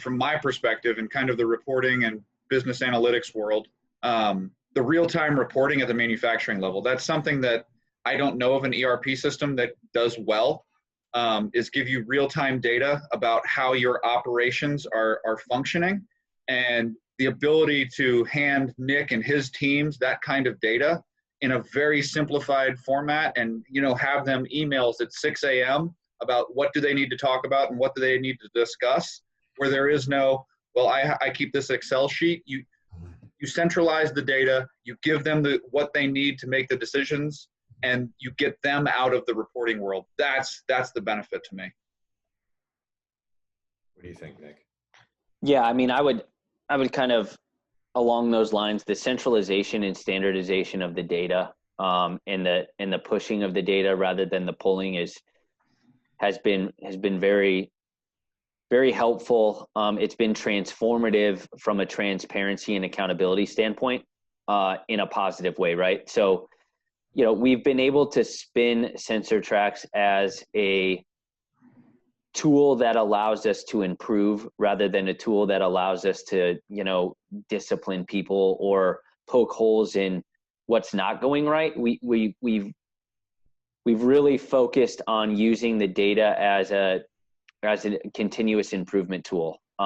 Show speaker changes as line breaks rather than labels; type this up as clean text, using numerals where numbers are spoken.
from my perspective in kind of the reporting and business analytics world, the real-time reporting at the manufacturing level, that's something that I don't know of an ERP system that does well, is give you real-time data about how your operations are functioning, and the ability to hand Nick and his teams that kind of data in a very simplified format, and have them emails at 6 a.m. about what do they need to talk about and what do they need to discuss, where there is no, well, I keep this Excel sheet. You centralize the data, you give them what they need to make the decisions, and you get them out of the reporting world. That's the benefit to me.
What do you think, Nick?
Yeah, I mean, I would kind of along those lines, the centralization and standardization of the data, and the pushing of the data rather than the pulling has been very, very helpful. It's been transformative from a transparency and accountability standpoint, in a positive way, right? So, we've been able to spin sensor tracks as a tool that allows us to improve rather than a tool that allows us to, discipline people or poke holes in what's not going right. We've really focused on using the data as a continuous improvement tool.